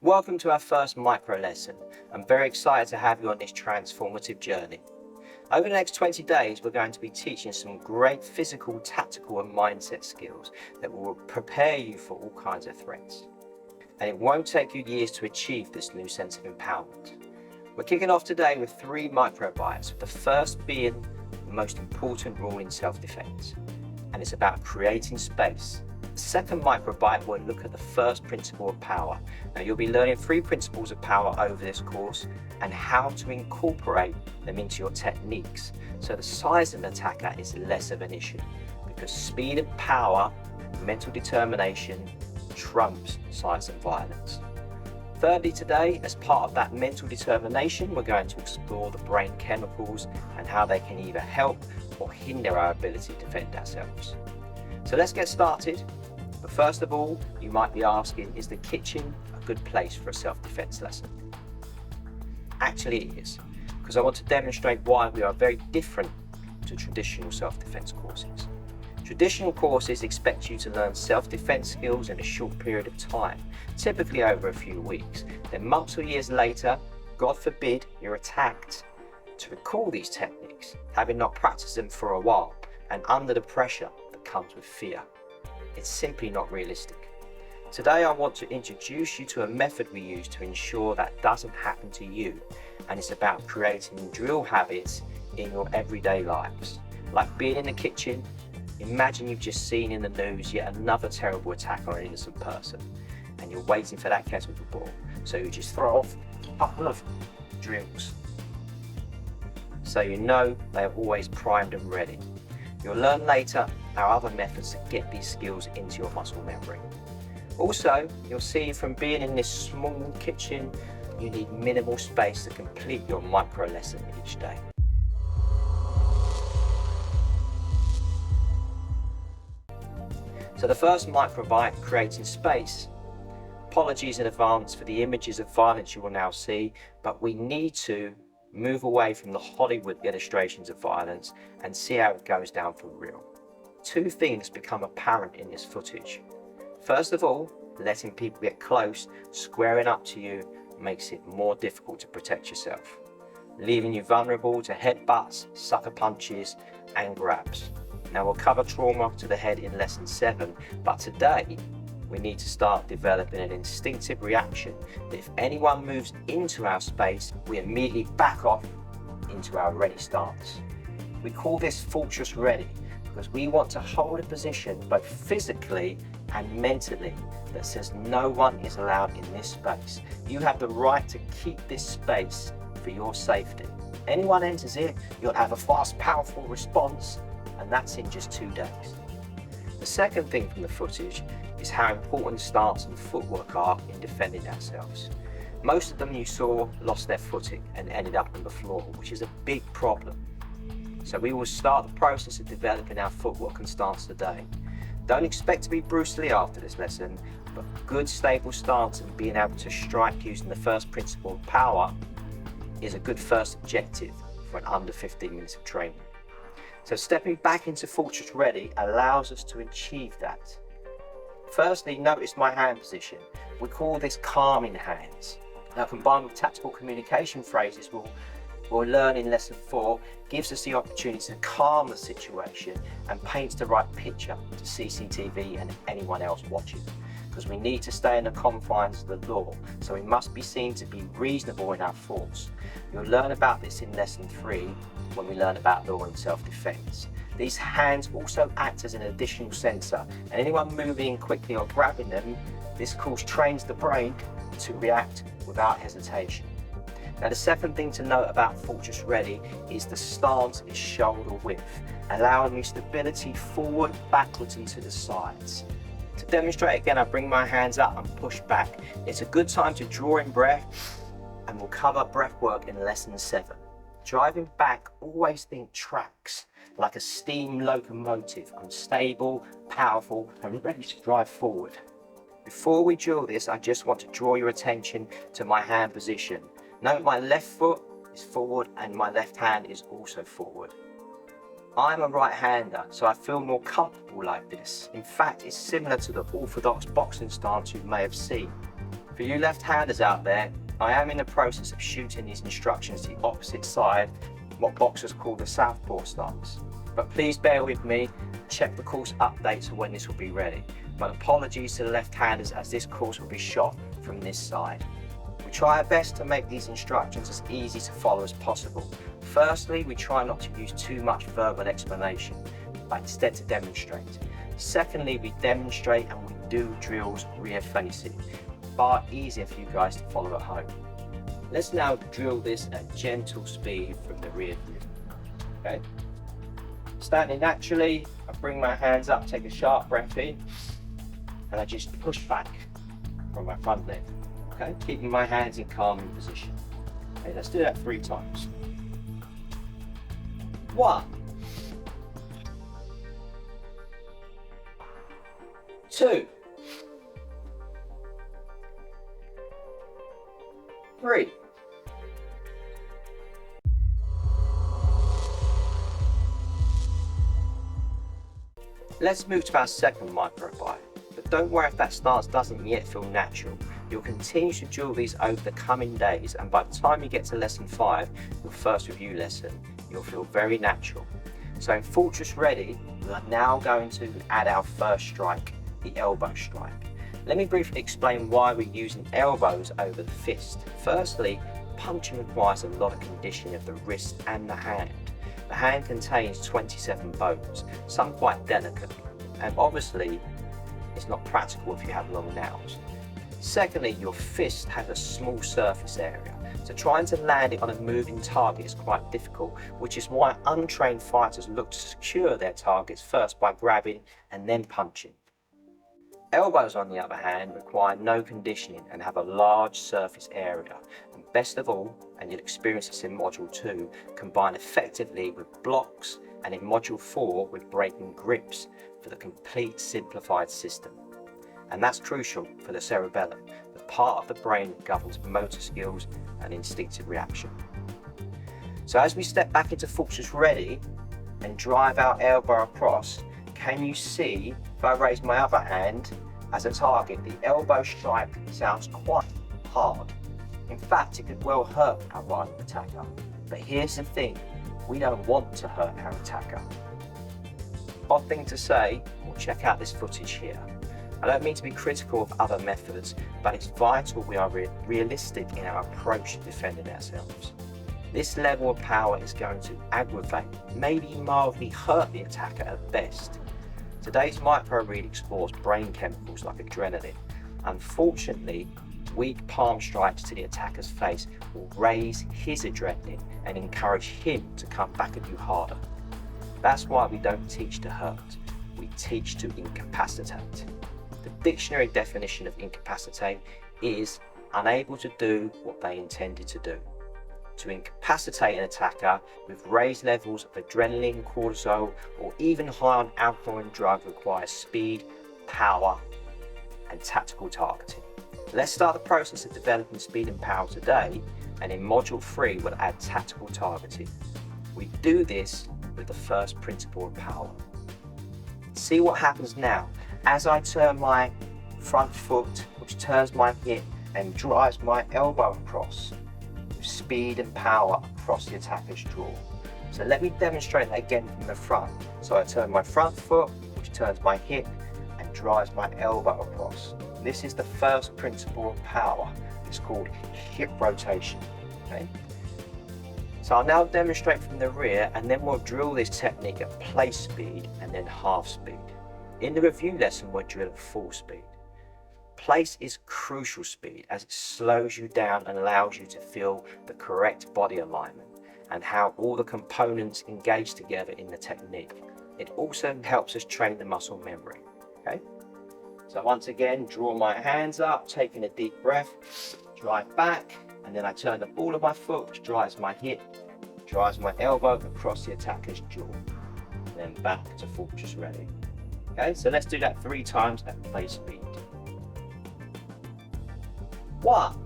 Welcome to our first micro lesson. I'm very excited to have you on this transformative journey. Over the next 20 days, we're going to be teaching some great physical, tactical and mindset skills that will prepare you for all kinds of threats. And it won't take you years to achieve this new sense of empowerment. We're kicking off today with 3 micro bites, the first being the most important rule in self-defense. And it's about creating space. The second microbite will look at the first principle of power. Now you'll be learning 3 principles of power over this course and how to incorporate them into your techniques. So the size of an attacker is less of an issue because speed and power, mental determination trumps size and violence. Thirdly, today, as part of that mental determination, we're going to explore the brain chemicals and how they can either help or hinder our ability to defend ourselves. So let's get started. But first of all, you might be asking, is the kitchen a good place for a self-defense lesson? Actually it is, because I want to demonstrate why we are very different to traditional self-defense courses. Traditional courses expect you to learn self-defense skills in a short period of time, typically over a few weeks. Then months or years later, God forbid, you're attacked to recall these techniques, having not practiced them for a while and under the pressure that comes with fear. It's simply not realistic. Today I want to introduce you to a method we use to ensure that doesn't happen to you, and it's about creating drill habits in your everyday lives. Like being in the kitchen, imagine you've just seen in the news yet another terrible attack on an innocent person and you're waiting for that kettle to boil, so you just throw off a couple of drills so you know they are always primed and ready. You'll learn later our other methods to get these skills into your muscle memory. Also, you'll see from being in this small kitchen, you need minimal space to complete your micro lesson each day. So the first microbite, creating space. Apologies in advance for the images of violence you will now see, but we need to move away from the Hollywood illustrations of violence and see how it goes down for real. 2 things become apparent in this footage. First of all, letting people get close, squaring up to you, makes it more difficult to protect yourself, leaving you vulnerable to headbutts, sucker punches and grabs. Now we'll cover trauma to the head in lesson 7, but today we need to start developing an instinctive reaction that if anyone moves into our space, we immediately back off into our ready stance. We call this fortress ready because we want to hold a position both physically and mentally that says no one is allowed in this space. You have the right to keep this space for your safety. Anyone enters it, you'll have a fast, powerful response, and that's in just 2 days. The second thing from the footage is how important stance and footwork are in defending ourselves. Most of them you saw lost their footing and ended up on the floor, which is a big problem. So we will start the process of developing our footwork and stance today. Don't expect to be Bruce Lee after this lesson, but good stable stance and being able to strike using the first principle of power is a good first objective for an under 15 minutes of training. So stepping back into Fortress Ready allows us to achieve that. Firstly, notice my hand position. We call this calming hands. Now combined with tactical communication phrases we'll learn in lesson 4, gives us the opportunity to calm the situation and paints the right picture to CCTV and anyone else watching. Because we need to stay in the confines of the law, so we must be seen to be reasonable in our force. You'll learn about this in lesson 3 when we learn about law and self-defense. These hands also act as an additional sensor, and anyone moving quickly or grabbing them, this course trains the brain to react without hesitation. Now the second thing to note about Fortress Ready is the stance is shoulder width, allowing me stability forward, backwards and to the sides. To demonstrate again, I bring my hands up and push back. It's a good time to draw in breath, and we'll cover breath work in lesson 7. Driving back, always think tracks, like a steam locomotive, unstable, powerful and ready to drive forward. Before we drill this, I just want to draw your attention to my hand position. Note my left foot is forward and my left hand is also forward. I'm a right-hander, so I feel more comfortable like this. In fact, it's similar to the orthodox boxing stance you may have seen. For you left-handers out there, I am in the process of shooting these instructions to the opposite side, what boxers call the southpaw stance. But please bear with me, check the course updates for when this will be ready. But apologies to the left-handers as this course will be shot from this side. We try our best to make these instructions as easy to follow as possible. Firstly, we try not to use too much verbal explanation, but instead to demonstrate. Secondly, we demonstrate and we do drills rear facing. Far easier for you guys to follow at home. Let's now drill this at gentle speed from the rear view. Okay. Standing naturally, I bring my hands up, take a sharp breath in, and I just push back from my front leg. Okay, keeping my hands in calming position. Okay, let's do that 3 times. 1, 2, 3. Let's move to our second microbite, but don't worry if that stance doesn't yet feel natural. You'll continue to drill these over the coming days, and by the time you get to lesson 5, your first review lesson, you'll feel very natural. So in Fortress Ready, we are now going to add our first strike, the elbow strike. Let me briefly explain why we're using elbows over the fist. Firstly, punching requires a lot of conditioning of the wrist and the hand. The hand contains 27 bones, some quite delicate, and obviously it's not practical if you have long nails. Secondly, your fist has a small surface area, so trying to land it on a moving target is quite difficult, which is why untrained fighters look to secure their targets first by grabbing and then punching. Elbows, on the other hand, require no conditioning and have a large surface area, and best of all, and you'll experience this in Module 2, combine effectively with blocks, and in Module 4 with breaking grips for the complete simplified system. And that's crucial for the cerebellum, the part of the brain that governs motor skills and instinctive reaction. So as we step back into Fortress Ready and drive our elbow across, can you see, if I raise my other hand as a target, the elbow strike sounds quite hard. In fact, it could well hurt our right attacker. But here's the thing, we don't want to hurt our attacker. Odd thing to say, well, check out this footage here. I don't mean to be critical of other methods, but it's vital we are realistic in our approach to defending ourselves. This level of power is going to aggravate, maybe mildly hurt the attacker at best. Today's micro read explores brain chemicals like adrenaline. Unfortunately, weak palm strikes to the attacker's face will raise his adrenaline and encourage him to come back at you harder. That's why we don't teach to hurt, we teach to incapacitate. The dictionary definition of incapacitate is unable to do what they intended to do. To incapacitate an attacker with raised levels of adrenaline, cortisol, or even high on alcohol and drug requires speed, power, and tactical targeting. Let's start the process of developing speed and power today, and in Module 3 we'll add tactical targeting. We do this with the first principle of power. See what happens now as I turn my front foot, which turns my hip and drives my elbow across. Speed and power across the attacker's jaw. So let me demonstrate that again from the front. So I turn my front foot, which turns my hip and drives my elbow across. This is the first principle of power. It's called hip rotation. Okay? So I'll now demonstrate from the rear, and then we'll drill this technique at place speed and then half speed. In the review lesson, we'll drill at full speed. Place is crucial speed as it slows you down and allows you to feel the correct body alignment and how all the components engage together in the technique. It also helps us train the muscle memory. Okay? So once again, draw my hands up, taking a deep breath, drive back, and then I turn the ball of my foot, which drives my hip, drives my elbow across the attacker's jaw, and then back to Fortress Ready. Okay, so let's do that 3 times at place speed. 1,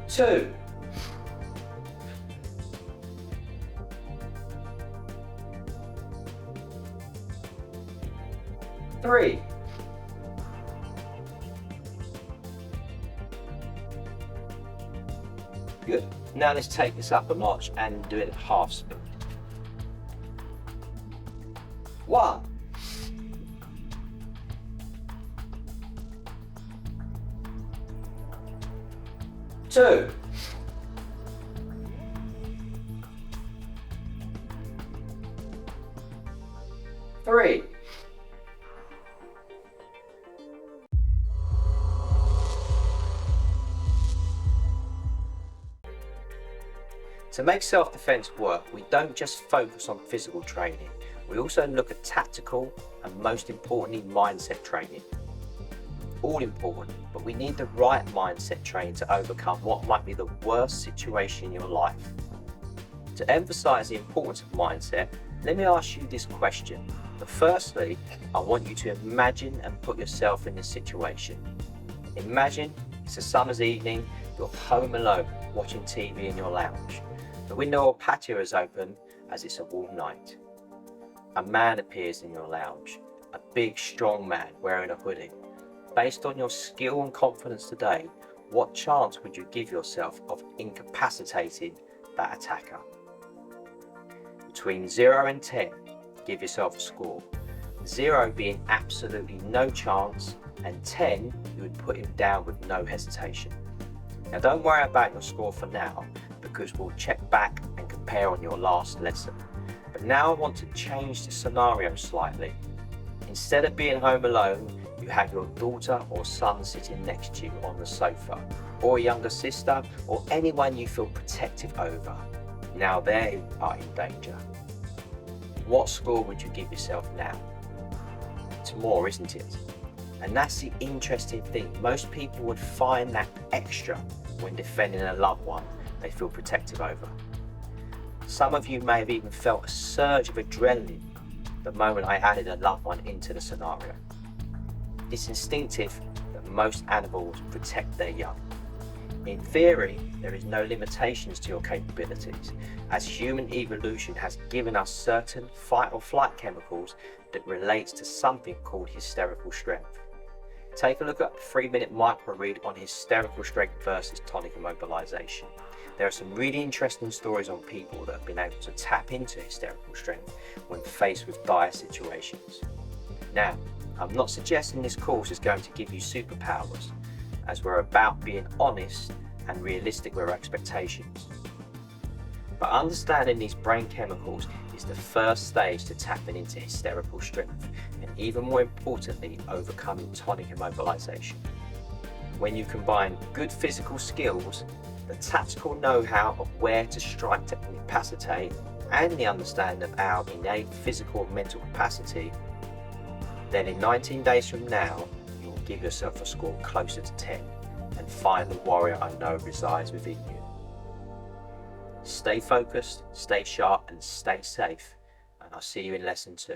2, 3. Good. Now let's take this up a notch and do it at half speed. 1. 2. 3. To make self-defense work, we don't just focus on physical training, we also look at tactical and, most importantly, mindset training. All important, but we need the right mindset training to overcome what might be the worst situation in your life. To emphasize the importance of mindset, let me ask you this question. But firstly, I want you to imagine and put yourself in this situation. Imagine it's a summer's evening, you're home alone, watching TV in your lounge. The window or patio is open as it's a warm night. A man appears in your lounge, a big strong man wearing a hoodie. Based on your skill and confidence today, what chance would you give yourself of incapacitating that attacker? Between 0 and 10, give yourself a score. 0 being absolutely no chance, and 10 you would put him down with no hesitation. Now don't worry about your score for now, because we'll check back and compare on your last lesson. But now I want to change the scenario slightly. Instead of being home alone, you have your daughter or son sitting next to you on the sofa, or a younger sister, or anyone you feel protective over. Now they are in danger. What score would you give yourself now? It's more, isn't it? And that's the interesting thing. Most people would find that extra when defending a loved one they feel protective over. Some of you may have even felt a surge of adrenaline the moment I added a loved one into the scenario. It's instinctive that most animals protect their young. In theory, there is no limitations to your capabilities, as human evolution has given us certain fight or flight chemicals that relates to something called hysterical strength. Take a look at the 3-minute micro read on hysterical strength versus tonic immobilization. There are some really interesting stories on people that have been able to tap into hysterical strength when faced with dire situations. Now, I'm not suggesting this course is going to give you superpowers, as we're about being honest and realistic with our expectations. But understanding these brain chemicals is the first stage to tapping into hysterical strength, and even more importantly, overcoming tonic immobilization. When you combine good physical skills, the tactical know-how of where to strike to incapacitate, and the understanding of our innate physical and mental capacity, then in 19 days from now, you will give yourself a score closer to 10 and find the warrior I know resides within you. Stay focused, stay sharp, and stay safe, and I'll see you in lesson 2.